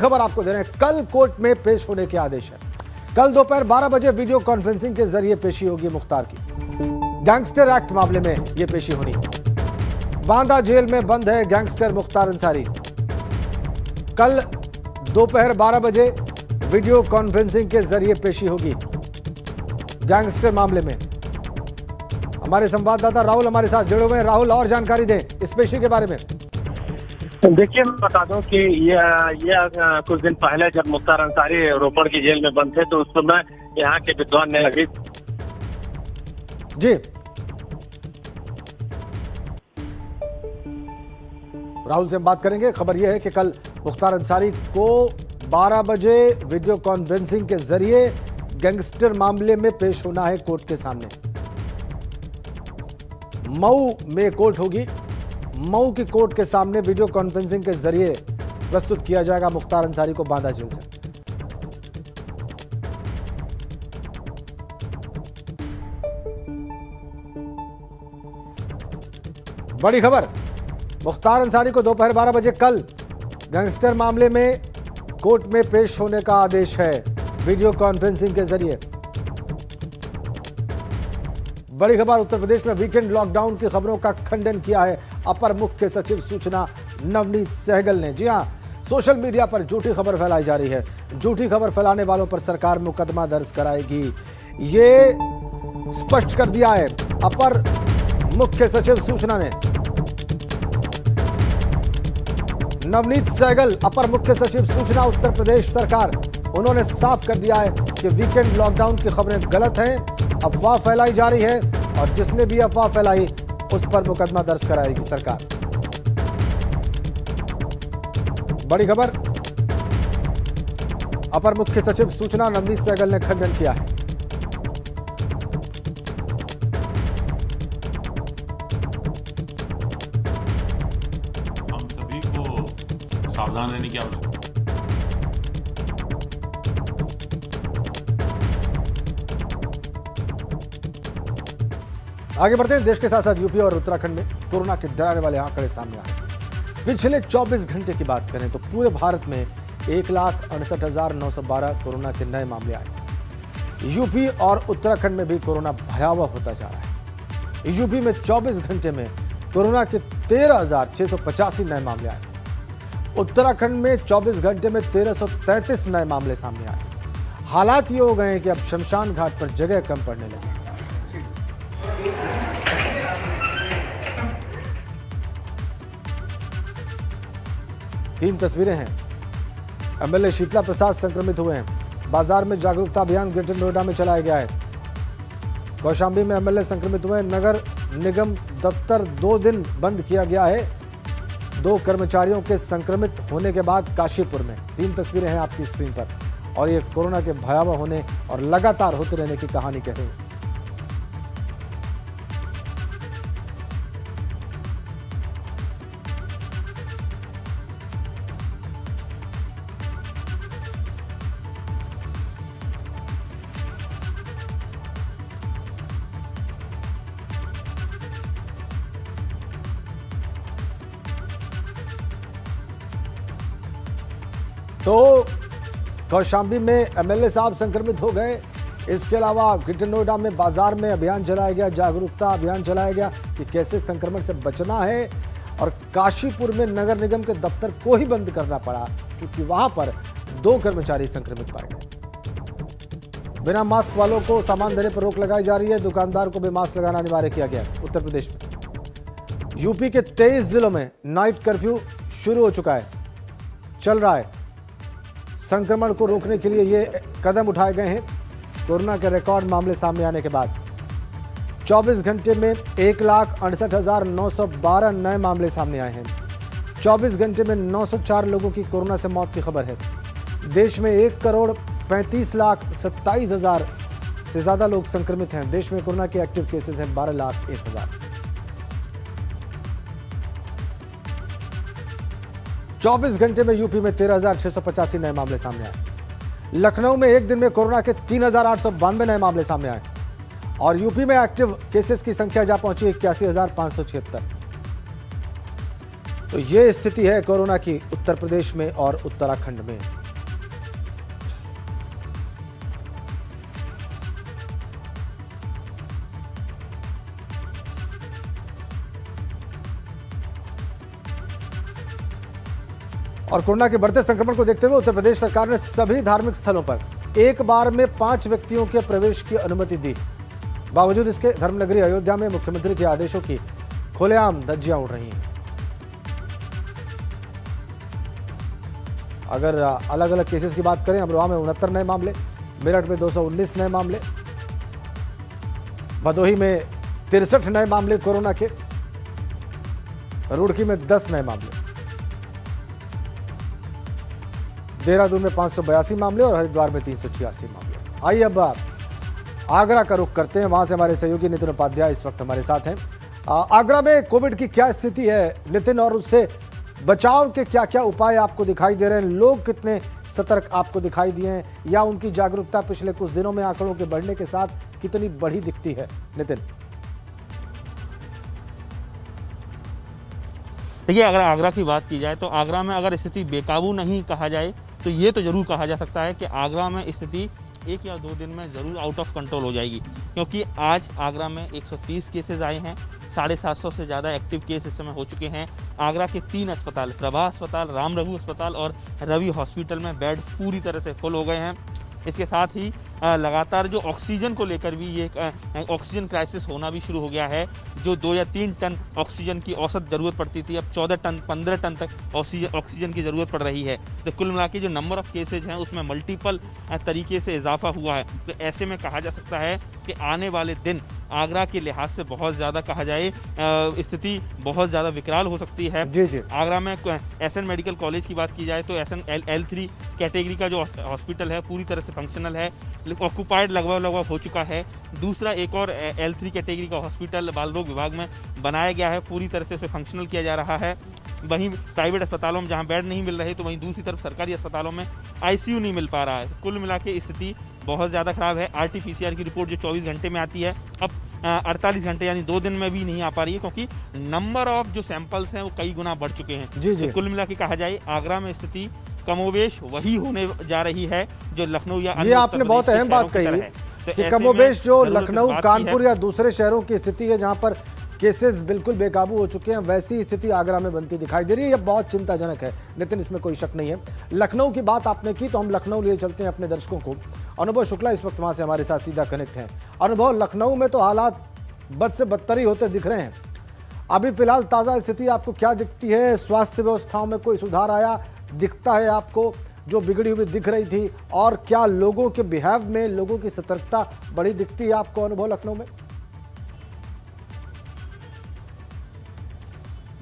खबर आपको दे रहे हैं, कल कोर्ट में पेश होने के आदेश है। कल दोपहर 12 बजे वीडियो कॉन्फ्रेंसिंग के जरिए पेशी होगी मुख्तार की। गैंगस्टर एक्ट मामले में यह पेशी होनी। बांदा जेल में बंद है गैंगस्टर मुख्तार अंसारी। कल दोपहर 12 बजे वीडियो कॉन्फ्रेंसिंग के जरिए पेशी होगी गैंगस्टर मामले में। हमारे संवाददाता राहुल हमारे साथ जुड़े हुए हैं। राहुल, और जानकारी दें इस पेशी के बारे में। देखिए, मैं बता दूं कि ये कुछ दिन पहले जब मुख्तार अंसारी रोपड़ की जेल में बंद थे तो उस समय यहाँ के विद्वान ने लगी जी राहुल से हम बात करेंगे। खबर यह है कि कल मुख्तार अंसारी को 12 बजे वीडियो कॉन्फ्रेंसिंग के जरिए गैंगस्टर मामले में पेश होना है कोर्ट के सामने। मऊ में कोर्ट होगी। मऊ की कोर्ट के सामने वीडियो कॉन्फ्रेंसिंग के जरिए प्रस्तुत किया जाएगा मुख्तार अंसारी को बांदा जेल से। बड़ी खबर, मुख्तार अंसारी को दोपहर 12 बजे कल गैंगस्टर मामले में कोर्ट में पेश होने का आदेश है वीडियो कॉन्फ्रेंसिंग के जरिए। बड़ी खबर, उत्तर प्रदेश में वीकेंड लॉकडाउन की खबरों का खंडन किया है अपर मुख्य सचिव सूचना नवनीत सहगल ने। जी हां, सोशल मीडिया पर झूठी खबर फैलाई जा रही है। झूठी खबर फैलाने वालों पर सरकार मुकदमा दर्ज कराएगी, ये स्पष्ट कर दिया है अपर मुख्य सचिव सूचना ने। नवनीत सहगल, अपर मुख्य सचिव सूचना उत्तर प्रदेश सरकार, उन्होंने साफ कर दिया है कि वीकेंड लॉकडाउन की खबरें गलत हैं, अफवाह फैलाई जा रही है और जिसने भी अफवाह फैलाई उस पर मुकदमा दर्ज कराएगी सरकार। बड़ी खबर, अपर मुख्य सचिव सूचना नवनीत सहगल ने खंडन किया है। हम सभी को सावधान रहने की आवश्यकता। आगे बढ़ते हैं। देश के साथ साथ यूपी और उत्तराखंड में कोरोना के डराने वाले आंकड़े सामने आए। पिछले 24 घंटे की बात करें तो पूरे भारत में 1,68,912 कोरोना के नए मामले आए। यूपी और उत्तराखंड में भी कोरोना भयावह होता जा रहा है। यूपी में 24 घंटे में कोरोना के 13,685 नए मामले आए। उत्तराखंड में 24 घंटे में 1,333 नए मामले सामने आए। हालात ये हो गए हैं कि अब शमशान घाट पर जगह कम पड़ने लगी। तीन तस्वीरें हैं। एमएलए शीतला प्रसाद संक्रमित हुए हैं। बाजार में जागरूकता अभियान ग्रेटर नोएडा में चलाया गया है। कौशाम्बी में एमएलए संक्रमित हुए। नगर निगम दफ्तर 2 दिन बंद किया गया है 2 कर्मचारियों के संक्रमित होने के बाद काशीपुर में। 3 तस्वीरें हैं आपकी स्क्रीन पर और ये कोरोना के भयावह होने और लगातार होते रहने की कहानी कह रही है। तो कौशाम्बी में एमएलए साहब संक्रमित हो गए। इसके अलावा ग्रेटर नोएडा में बाजार में अभियान चलाया गया, जागरूकता अभियान चलाया गया कि कैसे संक्रमण से बचना है। और काशीपुर में नगर निगम के दफ्तर को ही बंद करना पड़ा क्योंकि वहां पर 2 कर्मचारी संक्रमित पाए गए। बिना मास्क वालों को सामान देने पर रोक लगाई जा रही है। दुकानदार को भी मास्क लगाना अनिवार्य किया गया उत्तर प्रदेश में। यूपी के 23 जिलों में नाइट कर्फ्यू शुरू हो चुका है, चल रहा है। संक्रमण को रोकने के लिए ये कदम उठाए गए हैं कोरोना के रिकॉर्ड मामले सामने आने के बाद। 24 घंटे में 1,68,912 नए मामले सामने आए हैं। 24 घंटे में 904 लोगों की कोरोना से मौत की खबर है। देश में 1,35,27,000 से ज्यादा लोग संक्रमित हैं। देश में कोरोना के एक्टिव केसेस हैं 12,01,000। 24 घंटे में यूपी में 13,685 नए मामले सामने आए। लखनऊ में एक दिन में कोरोना के 3,892 नए मामले सामने आए और यूपी में एक्टिव केसेस की संख्या जा पहुंची 81,576। तो ये स्थिति है कोरोना की उत्तर प्रदेश में और उत्तराखंड में। और कोरोना के बढ़ते संक्रमण को देखते हुए उत्तर प्रदेश सरकार ने सभी धार्मिक स्थलों पर एक बार में 5 व्यक्तियों के प्रवेश की अनुमति दी। बावजूद इसके धर्मनगरी अयोध्या में मुख्यमंत्री के आदेशों की खुलेआम धज्जियां उड़ रही हैं। अगर अलग अलग केसेस की बात करें, अमरोहा में 69 नए मामले, मेरठ में 219 नए मामले, भदोही में 63 नए मामले कोरोना के, रुड़की में 10 नए मामले, देहरादून में 582 मामले और हरिद्वार में 386 मामले। आइए अब आगरा का रुख करते हैं, वहां से हमारे सहयोगी नितिन उपाध्याय इस वक्त हमारे साथ हैं। आगरा में कोविड की क्या स्थिति है नितिन, और उससे बचाव के क्या क्या उपाय आपको दिखाई दे रहे हैं? लोग कितने सतर्क आपको दिखाई दिए हैं, या उनकी जागरूकता पिछले कुछ दिनों में आंकड़ों के बढ़ने के साथ कितनी बढ़ी दिखती है? नितिन, देखिए, अगर आगरा की बात की जाए तो आगरा में अगर स्थिति बेकाबू नहीं कहा जाए तो ये तो ज़रूर कहा जा सकता है कि आगरा में स्थिति 1 या 2 दिन में ज़रूर आउट ऑफ कंट्रोल हो जाएगी, क्योंकि आज आगरा में 130 केसेस आए हैं, 750 से ज़्यादा एक्टिव केस इस समय हो चुके हैं। आगरा के 3 अस्पताल, प्रभा अस्पताल, राम रघु अस्पताल और रवि हॉस्पिटल में बेड पूरी तरह से फुल हो गए हैं। इसके साथ ही लगातार जो ऑक्सीजन को लेकर भी ये ऑक्सीजन क्राइसिस होना भी शुरू हो गया है। जो 2 या 3 टन ऑक्सीजन की औसत ज़रूरत पड़ती थी, अब 14 टन 15 टन तक ऑक्सीजन की ज़रूरत पड़ रही है। तो कुल मिला के जो नंबर ऑफ़ केसेज हैं उसमें मल्टीपल तरीके से इजाफा हुआ है। तो ऐसे में कहा जा सकता है कि आने वाले दिन आगरा के लिहाज से बहुत ज़्यादा कहा जाए स्थिति बहुत ज़्यादा विकराल हो सकती है। जी। आगरा में एसएन मेडिकल कॉलेज की बात की जाए तो एसएन L3 कैटेगरी का जो हॉस्पिटल है पूरी तरह से फंक्शनल है, ऑक्यूपाइड लगभग हो चुका है। दूसरा एक और L3 कैटेगरी का हॉस्पिटल बाल रोग विभाग में बनाया गया है, पूरी तरह से उसे फंक्शनल किया जा रहा है। वहीं प्राइवेट अस्पतालों में जहां बेड नहीं मिल रहे तो वहीं दूसरी तरफ सरकारी अस्पतालों में आईसीयू नहीं मिल पा रहा है। कुल मिला के स्थिति बहुत ज़्यादा ख़राब है। RT-PCR की रिपोर्ट जो 24 घंटे में आती है अब 48 घंटे यानी 2 दिन में भी नहीं आ पा रही है, क्योंकि नंबर ऑफ जो सैंपल्स हैं वो कई गुना बढ़ चुके हैं। जी। तो कुल मिला के कहा जाए आगरा में स्थिति कमोवेश वही होने जा रही है जो लखनऊ या ये आपने बहुत अहम बात कही कि कमोवेश जो लखनऊ, कानपुर या दूसरे शहरों की स्थिति है जहां पर केसेस बिल्कुल बेकाबू हो चुके हैं, वैसी स्थिति आगरा में बनती दिखाई दे रही है। यह बहुत चिंताजनक है नितिन, इसमें कोई शक नहीं है। लखनऊ की बात आपने की तो हम लखनऊ लिए चलते हैं अपने दर्शकों को। अनुभव शुक्ला इस वक्त वहां से हमारे साथ सीधा कनेक्ट हैं। अनुभव, लखनऊ में तो हालात बद से बदतर ही होते दिख रहे हैं। अभी फिलहाल ताज़ा स्थिति आपको क्या दिखती है? स्वास्थ्य व्यवस्थाओं में कोई सुधार आया दिखता है आपको, जो बिगड़ी हुई दिख रही थी? और क्या लोगों के बिहेव में, लोगों की सतर्कता बड़ी दिखती है आपको अनुभव लखनऊ में?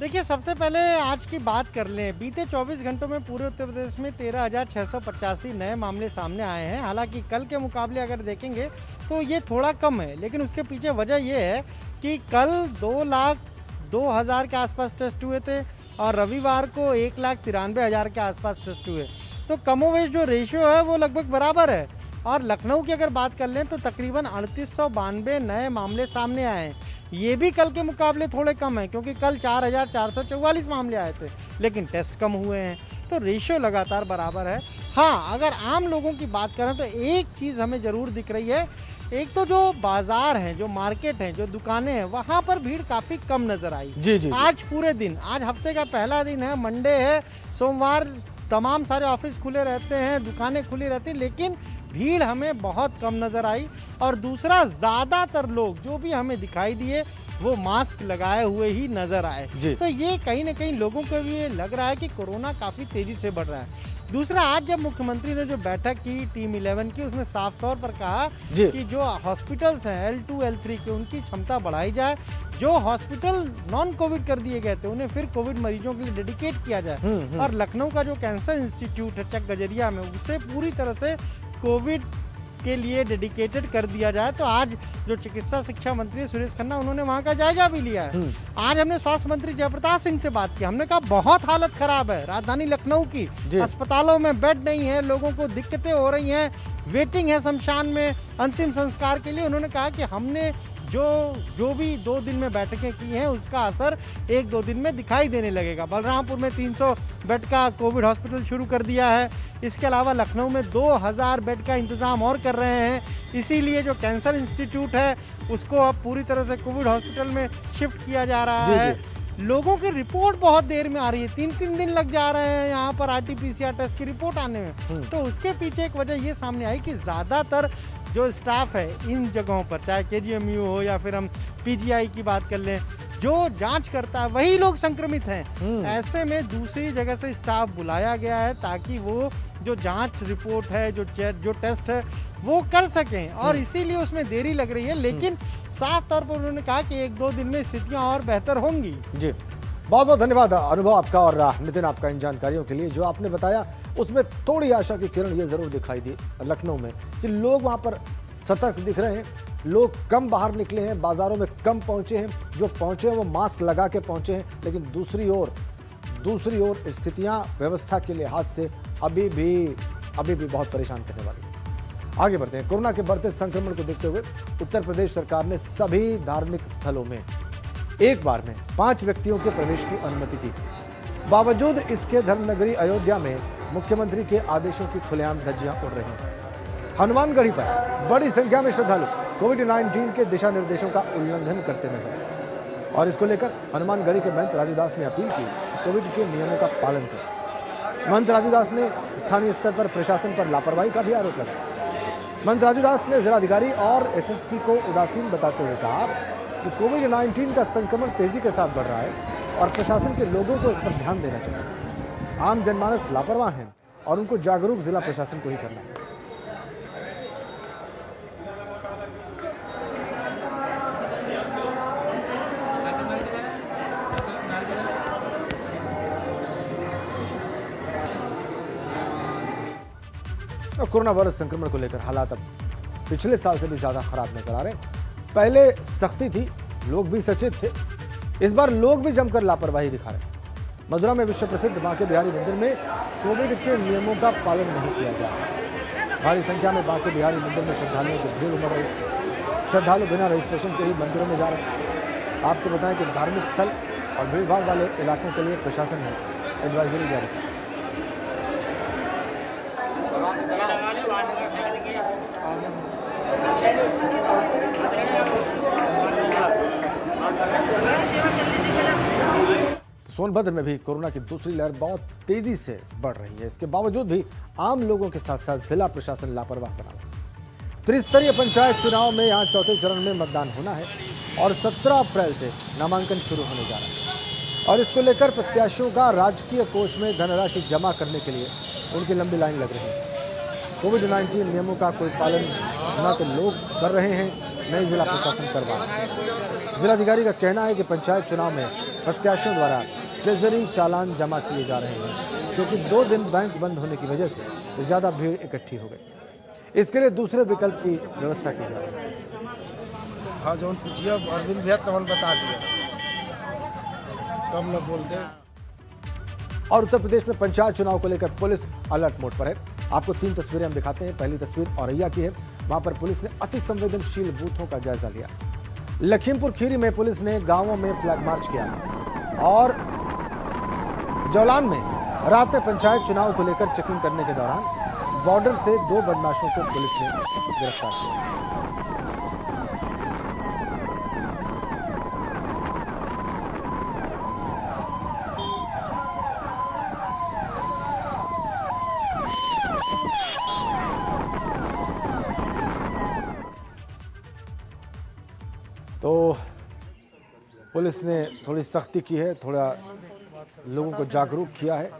देखिए, सबसे पहले आज की बात कर लें। बीते 24 घंटों में पूरे उत्तर प्रदेश में 13,685 नए मामले सामने आए हैं। हालांकि कल के मुकाबले अगर देखेंगे तो ये थोड़ा कम है, लेकिन उसके पीछे वजह ये है कि कल 2,02,000 के आसपास टेस्ट हुए थे और रविवार को 1,93,000 के आसपास टेस्ट हुए। तो कमोवेश जो रेशियो है वो लगभग बराबर है। और लखनऊ की अगर बात कर लें तो तकरीबन 3892 नए मामले सामने आए हैं। ये भी कल के मुकाबले थोड़े कम हैं, क्योंकि कल 4,444 मामले आए थे, लेकिन टेस्ट कम हुए हैं। तो रेशियो लगातार बराबर है। हाँ, अगर आम लोगों की बात करें तो एक चीज़ हमें ज़रूर दिख रही है। एक तो जो बाजार हैं, जो मार्केट हैं, जो दुकानें हैं, वहाँ पर भीड़ काफ़ी कम नज़र आई। जी। आज पूरे दिन, आज हफ्ते का पहला दिन है, मंडे है, सोमवार तमाम सारे ऑफिस खुले रहते हैं, दुकानें खुली रहती हैं, लेकिन भीड़ हमें बहुत कम नज़र आई। और दूसरा, ज़्यादातर लोग जो भी हमें दिखाई दिए वो मास्क लगाए हुए ही नज़र आए। तो ये कहीं ना कहीं लोगों को भी ये लग रहा है कि कोरोना काफ़ी तेज़ी से बढ़ रहा है। दूसरा, आज जब मुख्यमंत्री ने जो बैठक की टीम 11 की, उसमें साफ तौर पर कहा कि जो हॉस्पिटल्स हैं L2, L3 के, उनकी क्षमता बढ़ाई जाए। जो हॉस्पिटल नॉन कोविड कर दिए गए थे उन्हें फिर कोविड मरीजों के लिए डेडिकेट किया जाए। और लखनऊ का जो कैंसर इंस्टीट्यूट है चक गजरिया में, उसे पूरी तरह से कोविड के लिए डेडिकेटेड कर दिया जाए। तो आज जो चिकित्सा शिक्षा मंत्री सुरेश खन्ना, उन्होंने वहाँ का जायजा भी लिया है। आज हमने स्वास्थ्य मंत्री जयप्रताप सिंह से बात की। हमने कहा बहुत हालत खराब है राजधानी लखनऊ की, अस्पतालों में बेड नहीं है, लोगों को दिक्कतें हो रही हैं, वेटिंग है शमशान में अंतिम संस्कार के लिए। उन्होंने कहा कि हमने जो भी 2 दिन में बैठकें की हैं उसका असर 1-2 दिन में दिखाई देने लगेगा। बलरामपुर में 300 बेड का कोविड हॉस्पिटल शुरू कर दिया है। इसके अलावा लखनऊ में 2000 बेड का इंतज़ाम और कर रहे हैं। इसीलिए जो कैंसर इंस्टीट्यूट है उसको अब पूरी तरह से कोविड हॉस्पिटल में शिफ्ट किया जा रहा है। लोगों की रिपोर्ट बहुत देर में आ रही है, 3-3 दिन लग जा रहे हैं यहाँ पर RT-PCR टेस्ट की रिपोर्ट आने में। तो उसके पीछे एक वजह ये सामने आई कि ज़्यादातर जो स्टाफ है इन जगहों पर, चाहे KGMU हो या फिर हम PGI की बात कर लें, जो जांच करता है वही लोग संक्रमित हैं। ऐसे में दूसरी जगह से स्टाफ बुलाया गया है ताकि वो जो जांच रिपोर्ट है, जो टेस्ट है वो कर सकें, और इसीलिए उसमें देरी लग रही है। लेकिन साफ तौर पर उन्होंने कहा कि 1-2 दिन में स्थितियां और बेहतर होंगी। जी, बहुत बहुत धन्यवाद अनुभव आपका और नितिन आपका इन जानकारियों के लिए। जो आपने बताया उसमें थोड़ी आशा की किरण ये जरूर दिखाई दी लखनऊ में कि लोग वहाँ पर सतर्क दिख रहे हैं, लोग कम बाहर निकले हैं, बाजारों में कम पहुँचे हैं, जो पहुँचे हैं वो मास्क लगा के पहुँचे हैं। लेकिन दूसरी ओर स्थितियाँ व्यवस्था के लिहाज से अभी भी बहुत परेशान करने वाली है। आगे बढ़ते हैं। कोरोना के बढ़ते संक्रमण को देखते हुए उत्तर प्रदेश सरकार ने सभी धार्मिक स्थलों में एक बार में 5 व्यक्तियों के प्रवेश की अनुमति दी। बावजूद इसके धर्मनगरी अयोध्या में मुख्यमंत्री के आदेशों की खुलेआम धज्जियां उड़ रही हैं। हनुमानगढ़ी पर बड़ी संख्या में श्रद्धालु कोविड-19 के दिशा निर्देशों का उल्लंघन करते नजर आए और इसको लेकर हनुमानगढ़ी के महंत राजू दास ने अपील की कोविड के नियमों का पालन करें। महंत राजू दास ने स्थानीय स्तर पर प्रशासन पर लापरवाही का भी आरोप लगाया। महंत राजू दास ने जिलाधिकारी और SSP को उदासीन बताते हुए कहा कि कोविड-19 का संक्रमण तेजी के साथ बढ़ रहा है और प्रशासन के लोगों को इस पर ध्यान देना चाहिए। आम जनमानस लापरवाह हैं और उनको जागरूक जिला प्रशासन को ही करना है। कोरोना वायरस संक्रमण को लेकर हालात अब पिछले साल से भी ज्यादा खराब नजर आ रहे हैं। पहले सख्ती थी, लोग भी सचेत थे, इस बार लोग भी जमकर लापरवाही दिखा रहे हैं। मथुरा में विश्व प्रसिद्ध बांके बिहारी मंदिर में कोविड के नियमों का पालन नहीं किया जा रहा। भारी संख्या में बांके बिहारी मंदिर में श्रद्धालुओं की भीड़ उमड़ रही। श्रद्धालु बिना रजिस्ट्रेशन के ही मंदिरों में जा रहे हैं। आपको बताएं कि धार्मिक स्थल और भीड़भाड़ वाले इलाकों के लिए प्रशासन ने एडवाइजरी जारी की। सोनभद्र में भी कोरोना की दूसरी लहर बहुत तेजी से बढ़ रही है। इसके बावजूद भी आम लोगों के साथ साथ जिला प्रशासन लापरवाह बना हुआ है। त्रिस्तरीय पंचायत चुनाव में यहां चौथे चरण में मतदान होना है और 17 अप्रैल से नामांकन शुरू होने जा रहा है और इसको लेकर प्रत्याशियों का राजकीय कोष में धनराशि जमा करने के लिए उनकी लंबी लाइन लग रही है। कोविड-19 नियमों का कोई पालन न तो लोग कर रहे हैं, न ही जिला प्रशासन करवा रहा है। जिलाधिकारी का कहना है कि पंचायत चुनाव में प्रत्याशियों द्वारा ट्रेजरी चालान जमा किए जा रहे हैं क्योंकि 2 दिन बैंक बंद होने की वजह से ज़्यादा भीड़ इकट्ठी हो गई। इसके लिए दूसरे विकल्प की व्यवस्था की जा रही है। हाँ, जो पूछिए अरविंद भैया तमन बता दिया, कम न बोलते। और उत्तर प्रदेश में पंचायत चुनाव को लेकर पुलिस अलर्ट मोड पर है। आपको 3 तस्वीरें हम दिखाते हैं। पहली तस्वीर औरैया की है। वहां पर पुलिस ने अति संवेदनशील बूथों का जायजा लिया। लखीमपुर खीरी में पुलिस ने गांवों में फ्लैग मार्च किया और जौलान में रात में पंचायत चुनाव को लेकर चेकिंग करने के दौरान बॉर्डर से 2 बदमाशों को पुलिस ने गिरफ्तार किया। तो पुलिस ने थोड़ी सख्ती की है, थोड़ा लोगों को जागरूक किया है।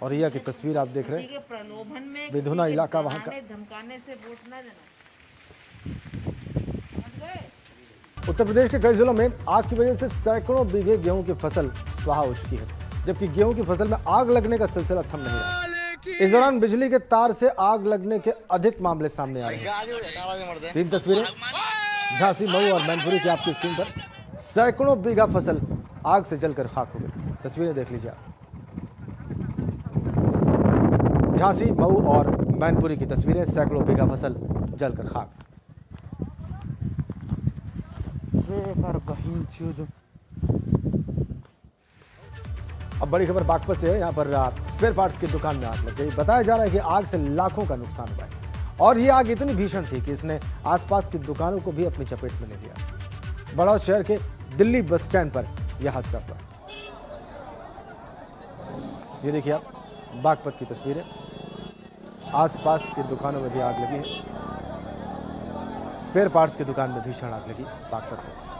और यह की तस्वीर आप देख रहे हैं, विधुना इलाका वहां का। उत्तर प्रदेश के कई जिलों में आग की वजह से सैकड़ों बीघे गेहूं की फसल स्वाहा हो चुकी है, जबकि गेहूं की फसल में आग लगने का सिलसिला थम नहीं रहा। इस दौरान बिजली के तार से आग लगने के अधिक मामले सामने आ रहे हैं। 3 तस्वीरें झांसी, मऊ और मैनपुरी की आपकी स्क्रीन पर। सैकड़ों बीघा फसल आग से जलकर खाक हो गई। तस्वीरें देख लीजिए आप, झांसी, मऊ और मैनपुरी की तस्वीरें, सैकड़ों बीघा फसल जलकर खाक। अब बड़ी खबर बागपत से है। यहाँ पर स्पेयर पार्ट्स की दुकान में आग लग गई। बताया जा रहा है कि आग से लाखों का नुकसान हुआ है और ये आग इतनी भीषण थी कि इसने आसपास की दुकानों को भी अपनी चपेट में ले लिया। बड़ौद शहर के दिल्ली बस स्टैंड पर यह हादसा हुआ। ये देखिए आप बागपत की तस्वीरें, आसपास की दुकानों में भी आग लगी है। स्पेयर पार्ट्स की दुकान में भीषण आग लगी बागपत में।